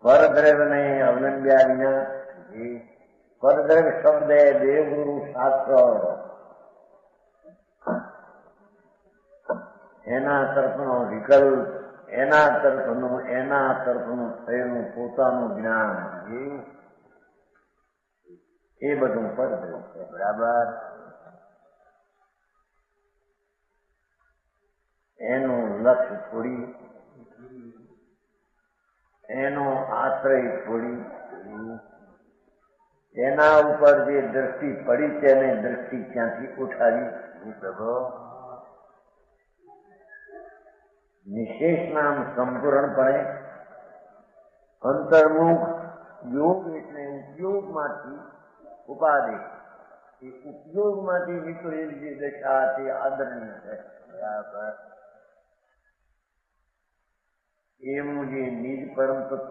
પરદ્રવ્યને અવલંબ્યા વિના પરદ્રવ્ય શબ્દ દેવગુરુ શાસ્ત્ર એના તરફનો વિકલ્પ, એના તરફનું થયેલું પોતાનું જ્ઞાન એ બધું પરદ્રવ્ય છે. બરાબર. એનું લક્ષ્ય છોડી, એનો આશ્રય છોડી, એના ઉપર જે દ્રષ્ટિ પડી છે એને દ્રષ્ટિ ક્યાંથી ઉઠાવી? નિશેષ નામ સંપૂર્ણપણે અંતર્મુખ યોગ એટલે ઉપયોગમાંથી ઉપાધિ, એ ઉપયોગમાંથી નીકળેલી જે દશા તે આદરણીય છે. બરાબર. એવું જે નિજ પરમ તત્વ